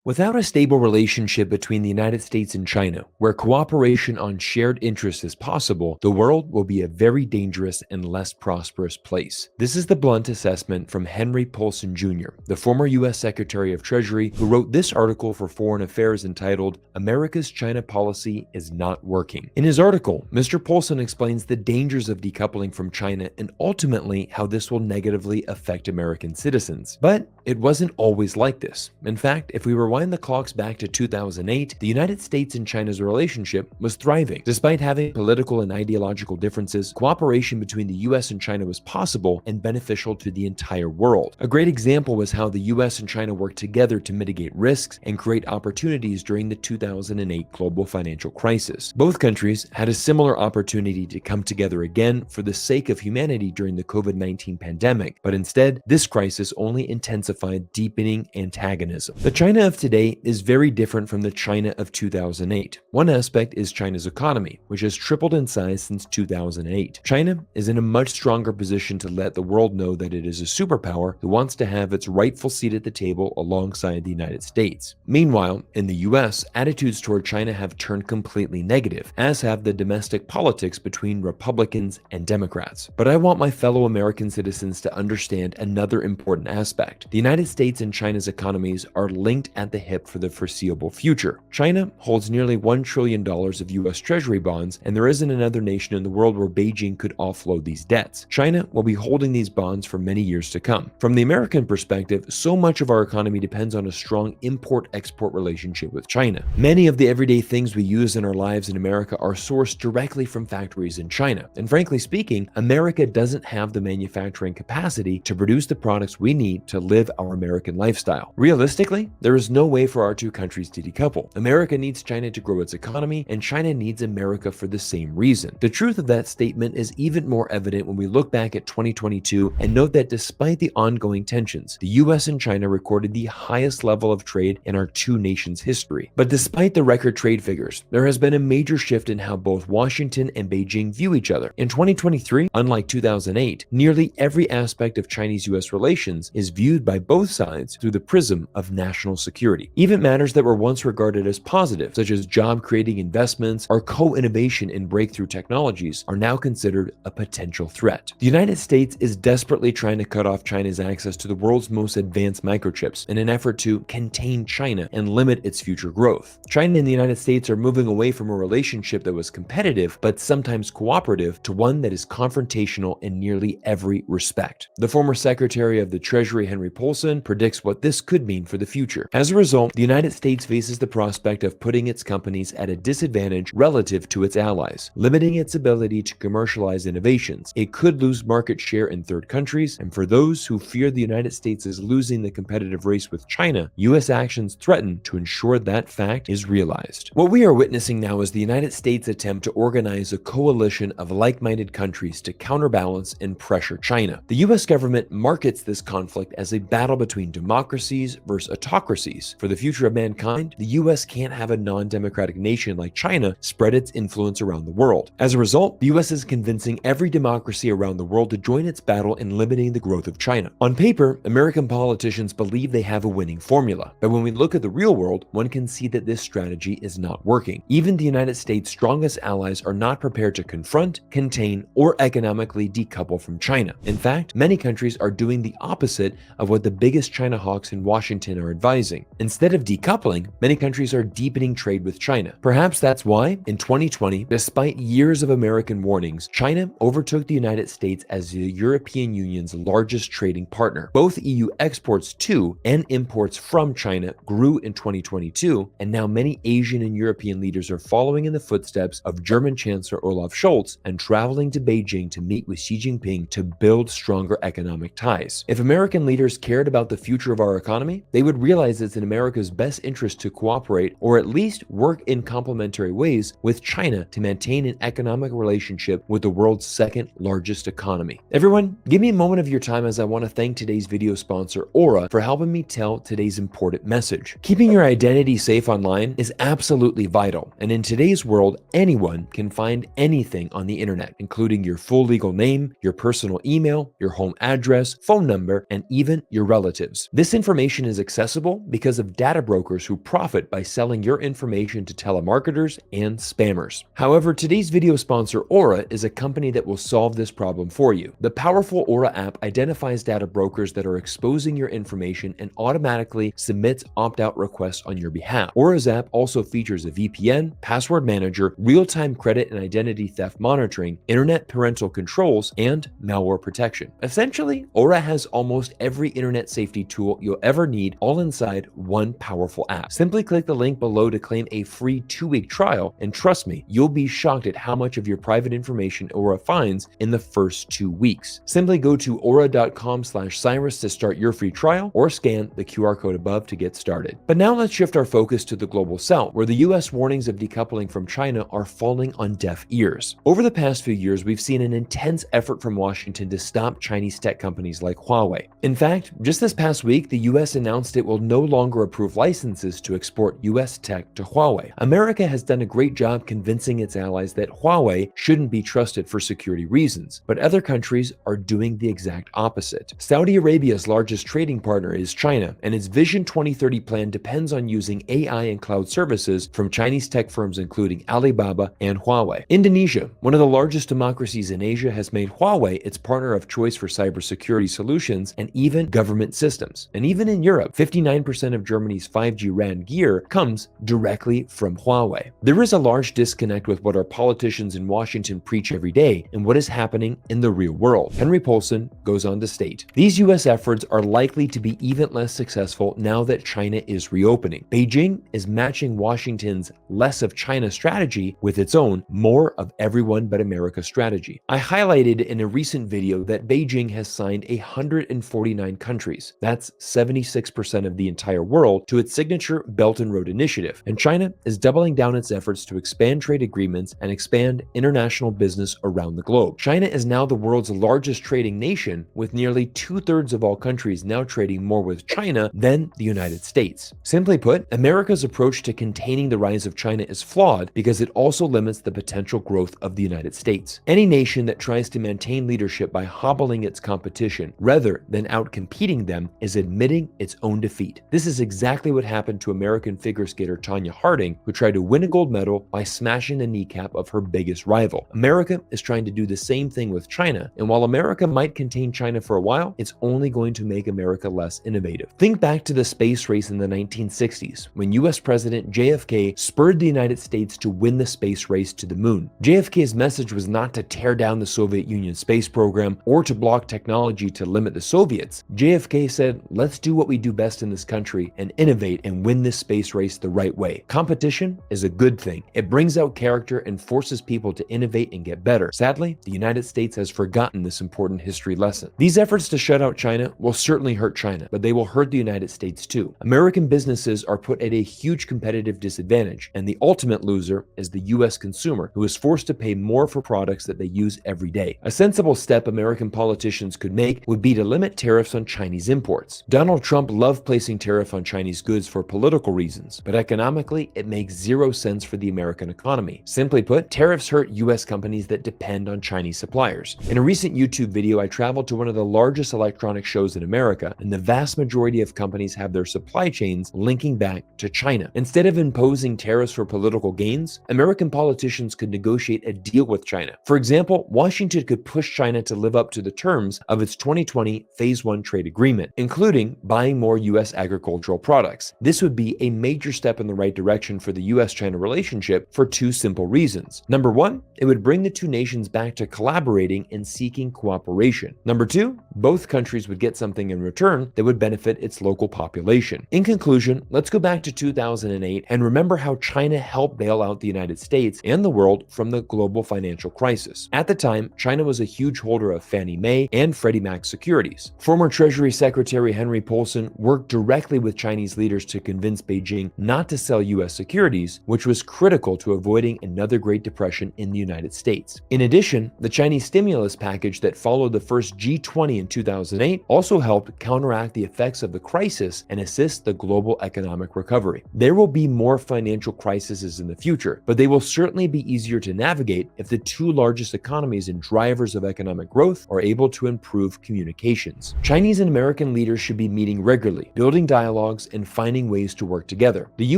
Without a stable relationship between the United States and China, where cooperation on shared interests is possible, the world will be a very dangerous and less prosperous place. This is the blunt assessment from Henry Paulson Jr., the former U.S. Secretary of Treasury, who wrote this article for Foreign Affairs entitled, "America's China Policy is Not Working." In his article, Mr. Paulson explains the dangers of decoupling from China and ultimately how this will negatively affect American citizens. But it wasn't always like this. In fact, if we rewind the clocks back to 2008, the United States and China's relationship was thriving. Despite having political and ideological differences, cooperation between the US and China was possible and beneficial to the entire world. A great example was how the US and China worked together to mitigate risks and create opportunities during the 2008 global financial crisis. Both countries had a similar opportunity to come together again for the sake of humanity during the COVID-19 pandemic, but instead, this crisis only intensified deepening antagonism. The China of today is very different from the China of 2008. One aspect is China's economy, which has tripled in size since 2008. China is in a much stronger position to let the world know that it is a superpower who wants to have its rightful seat at the table alongside the United States. Meanwhile, in the US, attitudes toward China have turned completely negative, as have the domestic politics between Republicans and Democrats. But I want my fellow American citizens to understand another important aspect. The United States and China's economies are linked at the hip for the foreseeable future. China holds nearly $1 trillion of US Treasury bonds, and there isn't another nation in the world where Beijing could offload these debts. China will be holding these bonds for many years to come. From the American perspective, so much of our economy depends on a strong import-export relationship with China. Many of the everyday things we use in our lives in America are sourced directly from factories in China. And frankly speaking, America doesn't have the manufacturing capacity to produce the products we need to live our American lifestyle. Realistically, there is no way for our two countries to decouple. America needs China to grow its economy, and China needs America for the same reason. The truth of that statement is even more evident when we look back at 2022 and note that despite the ongoing tensions, the US and China recorded the highest level of trade in our two nations' history. But despite the record trade figures, there has been a major shift in how both Washington and Beijing view each other. In 2023, unlike 2008, nearly every aspect of Chinese-US relations is viewed by both sides through the prism of national security. Even matters that were once regarded as positive, such as job-creating investments or co-innovation in breakthrough technologies, are now considered a potential threat. The United States is desperately trying to cut off China's access to the world's most advanced microchips in an effort to contain China and limit its future growth. China and the United States are moving away from a relationship that was competitive but sometimes cooperative to one that is confrontational in nearly every respect. The former Secretary of the Treasury, Henry Paulson, predicts what this could mean for the future. As a result, the United States faces the prospect of putting its companies at a disadvantage relative to its allies, limiting its ability to commercialize innovations. It could lose market share in third countries, and for those who fear the United States is losing the competitive race with China, US actions threaten to ensure that fact is realized. What we are witnessing now is the United States' attempt to organize a coalition of like-minded countries to counterbalance and pressure China. The US government markets this conflict as a battle between democracies versus autocracies. For the future of mankind, the US can't have a non-democratic nation like China spread its influence around the world. As a result, the US is convincing every democracy around the world to join its battle in limiting the growth of China. On paper, American politicians believe they have a winning formula, but when we look at the real world, one can see that this strategy is not working. Even the United States' strongest allies are not prepared to confront, contain, or economically decouple from China. In fact, many countries are doing the opposite of what the biggest China hawks in Washington are advising. Instead of decoupling, many countries are deepening trade with China. Perhaps that's why, in 2020, despite years of American warnings, China overtook the United States as the European Union's largest trading partner. Both EU exports to and imports from China grew in 2022, and now many Asian and European leaders are following in the footsteps of German Chancellor Olaf Scholz and traveling to Beijing to meet with Xi Jinping to build stronger economic ties. If American leaders cared about the future of our economy, they would realize it's in America's best interest to cooperate or at least work in complementary ways with China to maintain an economic relationship with the world's second largest economy. Everyone, give me a moment of your time as I want to thank today's video sponsor, Aura, for helping me tell today's important message. Keeping your identity safe online is absolutely vital, and in today's world, anyone can find anything on the internet, including your full legal name, your personal email, your home address, phone number, and even your relatives. This information is accessible because of data brokers who profit by selling your information to telemarketers and spammers. However, today's video sponsor Aura is a company that will solve this problem for you. The powerful Aura app identifies data brokers that are exposing your information and automatically submits opt-out requests on your behalf. Aura's app also features a VPN, password manager, real-time credit and identity theft monitoring, internet parental controls, and malware protection. Essentially, Aura has almost every internet safety tool you'll ever need all inside one powerful app. Simply click the link below to claim a free 2-week trial, and trust me, you'll be shocked at how much of your private information Aura finds in the first 2 weeks. Simply go to aura.com/Cyrus to start your free trial or scan the QR code above to get started. But now let's shift our focus to the global south, where the US warnings of decoupling from China are falling on deaf ears. Over the past few years, we've seen an intense effort from Washington to stop Chinese tech companies like Huawei. In fact, just this past week, the US announced it will no longer approve licenses to export US tech to Huawei. America has done a great job convincing its allies that Huawei shouldn't be trusted for security reasons, but other countries are doing the exact opposite. Saudi Arabia's largest trading partner is China, and its Vision 2030 plan depends on using AI and cloud services from Chinese tech firms including Alibaba and Huawei. Indonesia, one of the largest democracies in Asia, has made Huawei its partner of choice for cybersecurity solutions and even government systems. And even in Europe, 59% of Germany's 5G RAN gear comes directly from Huawei. There is a large disconnect with what our politicians in Washington preach every day and what is happening in the real world. Henry Paulson goes on to state, "These US efforts are likely to be even less successful now that China is reopening. Beijing is matching Washington's less of China strategy with its own more of everyone but America strategy." I highlighted in a recent video that Beijing has signed 149 countries, that's 76% of the entire world, to its signature Belt and Road Initiative, and China is doubling down its efforts to expand trade agreements and expand international business around the globe. China is now the world's largest trading nation, with nearly 2/3 of all countries now trading more with China than the United States. Simply put, America's approach to containing the rise of China is flawed because it also limits the potential growth of the United States. Any nation that tries to maintain leadership by hobbling its competition rather than outcompeting them is admitting its own defeat. This is exactly what happened to American figure skater Tonya Harding, who tried to win a gold medal by smashing the kneecap of her biggest rival. America is trying to do the same thing with China, and while America might contain China for a while, it's only going to make America less innovative. Think back to the space race in the 1960s, when US President JFK spurred the United States to win the space race to the moon. JFK's message was not to tear down the Soviet Union space program or to block technology to limit the Soviets. JFK said, "Let's do what we do best in this country and innovate and win this space race the right way." Competition is a good thing. It brings out character and forces people to innovate and get better. Sadly, the United States has forgotten this important history lesson. These efforts to shut out China will certainly hurt China, but they will hurt the United States too. American businesses are put at a huge competitive disadvantage, and the ultimate loser is the US consumer, who is forced to pay more for products that they use every day. A sensible step American politicians could make would be to limit tariffs on Chinese imports. Donald Trump loved placing tariff on Chinese goods for political reasons, but economically, it makes zero sense for the American economy. Simply put, tariffs hurt US companies that depend on Chinese suppliers. In a recent YouTube video, I traveled to one of the largest electronic shows in America, and the vast majority of companies have their supply chains linking back to China. Instead of imposing tariffs for political gains, American politicians could negotiate a deal with China. For example, Washington could push China to live up to the terms of its 2020 Phase 1 trade agreement, including buying more US agricultural products. This would be a major step in the right direction for the US-China relationship for two simple reasons. Number one, it would bring the two nations back to collaborating and seeking cooperation. Number two, both countries would get something in return that would benefit its local population. In conclusion, let's go back to 2008 and remember how China helped bail out the United States and the world from the global financial crisis. At the time, China was a huge holder of Fannie Mae and Freddie Mac securities. Former Treasury Secretary Henry Paulson worked directly with Chinese leaders to convince Beijing not to sell US securities, which was critical to avoiding another Great Depression in the United States. In addition, the Chinese stimulus package that followed the first G20 in 2008 also helped counteract the effects of the crisis and assist the global economic recovery. There will be more financial crises in the future, but they will certainly be easier to navigate if the two largest economies and drivers of economic growth are able to improve communications. Chinese and American leaders should be meeting regularly, building dialogue dialogues and finding ways to work together. The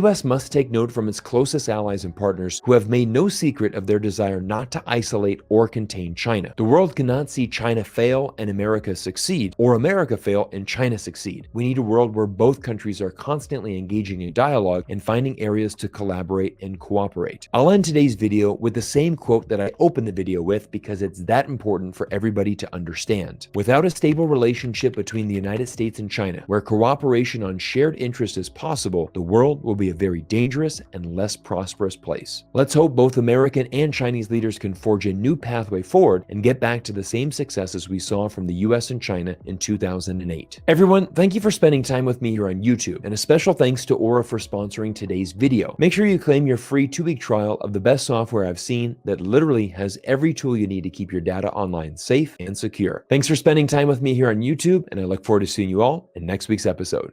US must take note from its closest allies and partners who have made no secret of their desire not to isolate or contain China. The world cannot see China fail and America succeed, or America fail and China succeed. We need a world where both countries are constantly engaging in dialogue and finding areas to collaborate and cooperate. I'll end today's video with the same quote that I opened the video with because it's that important for everybody to understand. Without a stable relationship between the United States and China, where cooperation on shared interests is possible, the world will be a very dangerous and less prosperous place. Let's hope both American and Chinese leaders can forge a new pathway forward and get back to the same successes we saw from the US and China in 2008. Everyone, thank you for spending time with me here on YouTube, and a special thanks to Aura for sponsoring today's video. Make sure you claim your free 2-week trial of the best software I've seen that literally has every tool you need to keep your data online safe and secure. Thanks for spending time with me here on YouTube, and I look forward to seeing you all in next week's episode.